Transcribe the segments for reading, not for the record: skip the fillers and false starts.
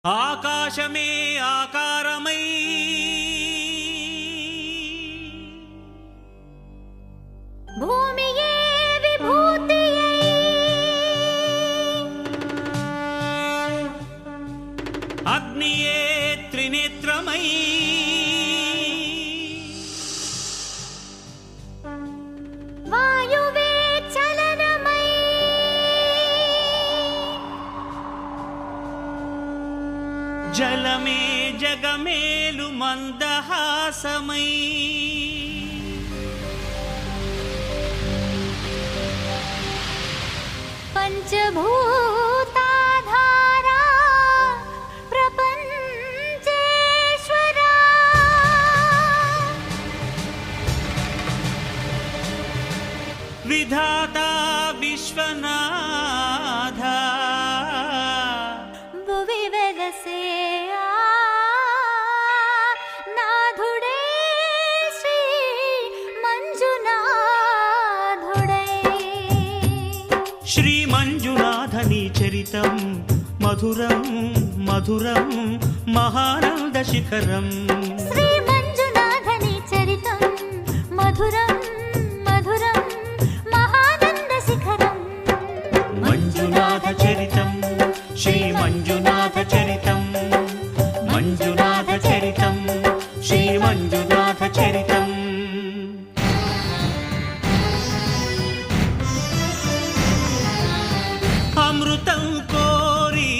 ఆకాశమే ఆకారమై భూమియే విభూతియై అగ్నియే త్రినేత్రమై వాయువే చలనమై జలమే జగమేలు మందహాసమై పంచభూతాధారా ప్రపంచేశ్వరా విధాతా విశ్వనాథ భువి వెలసే నాథుడే శ్రీ మంజునాథుడై శ్రీ మంజునాథని చరితం మధురం మధురం మహానంద శిఖరం శ్రీ మంజునాథని చరితం మధురం మధురం మహానంద శిఖరం మంజునాథ చరితం శ్రీ మంజునాథ చరితం మంజునాథ చరితం శ్రీ మంజునాథ చరితం అమృతం కోరి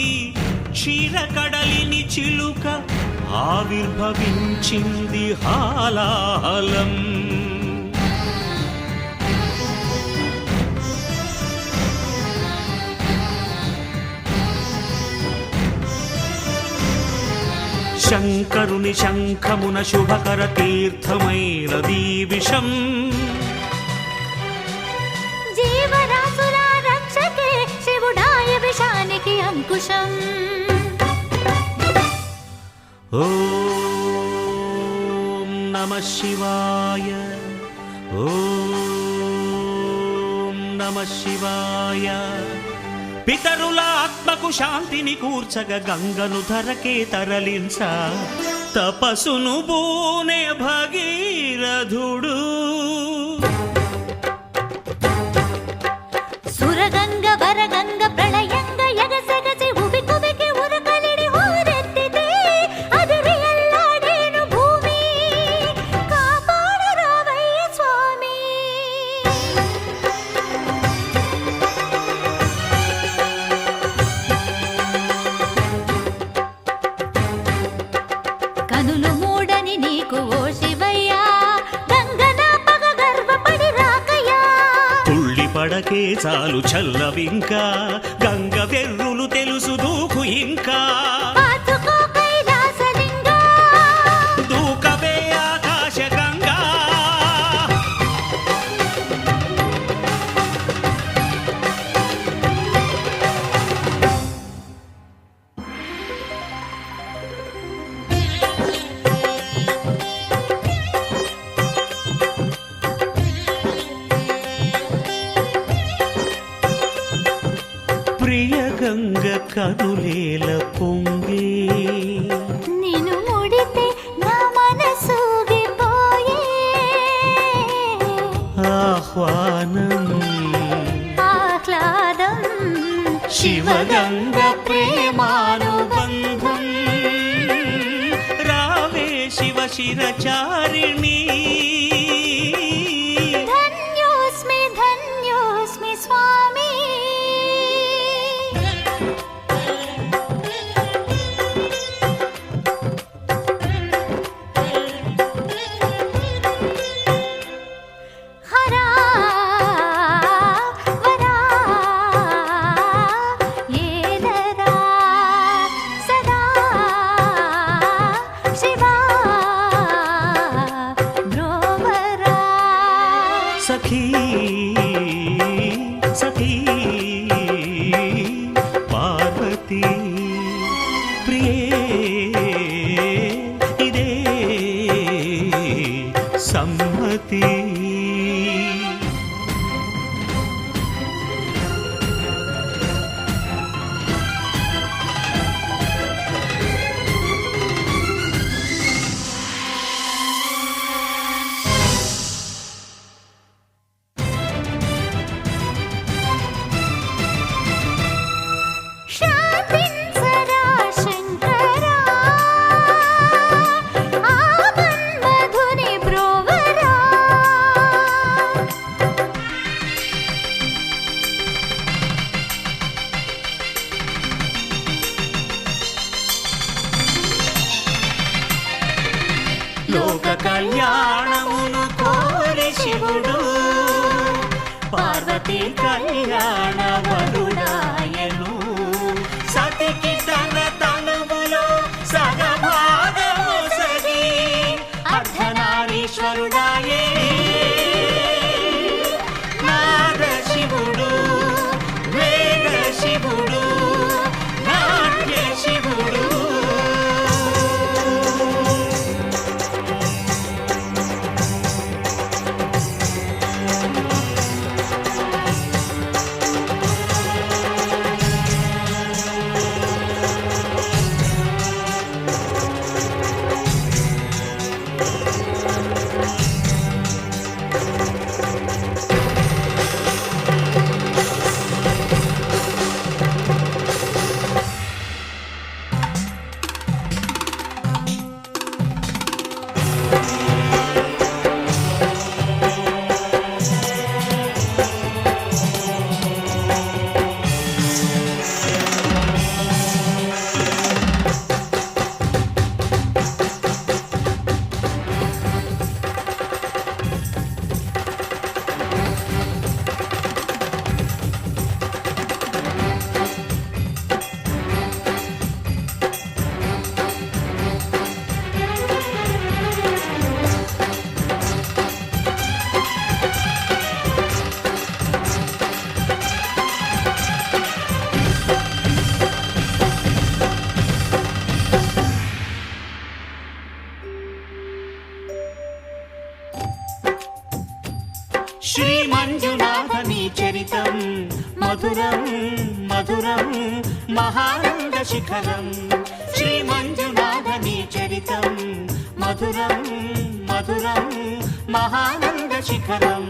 క్షీరకడలిని చిలుక ఆవిర్భవించింది హాలాహలం శంకరుని శంఖమున శుభకర తీర్థమైన దీవిషం జీవరాశుల రక్షకే శివుడాయ విషానికి అంకుశం ఓం నమః శివాయ ఓం నమః శివాయ పితరుల ఆత్మకు శాంతిని కూర్చగ గంగను ధరకే తరలించ తపసును బూనే భగీరథుడు సురగంగ వరగంగ ప్రళయంగ ఎగసెగసి ఉబి కుబికి ఉరకలిడి ఊరెత్తితే అదిరి అల్లాడేను భూమి కాపాడు రావయ్య స్వామి కనులు మూడని నీకు ఓ శివయ్యా గంగన పగ గర్వపడి రాకయ్యా తుళ్ళి పడకే చాలు చల్లవింకా గంగ వెర్రులు తెలుసు దూకు ఇంకా పాతుకో కైలాసలింగా దూకవే ఆకాశ గంగా ప్రియ గంగ కనులేల పొంగే నిన్ను ముడితే నా మనసూగిపోయే ఆహ్వానం ఆహ్లాదం శివగంగ ప్రేమానుబంధం రావే శివ శిరచారిణి ధన్యోస్మి ధన్యోస్మి స్వామి హరా వరా ఏలరా సదా శివా బ్రోవరా సఖీ సఖీ పార్వతీ ప్రియే ఇదే సమ్మతి లోక కళ్యాణమును కోరి శివుడు పార్వతీ కళ్యాణ వరుడాయను. సతికి తన తనువులో సగభాగము సగి అర్ధనారీశ్వరుడాయే. నాద శివుడు, వేద శివుడు, నాట్య శివుడు. శ్రీ మంజునాథని చరితం మధురం మధురం మహానంద శిఖరం. శ్రీ మంజునాథని చరితం మధురం మధురం మహానంద శిఖరం.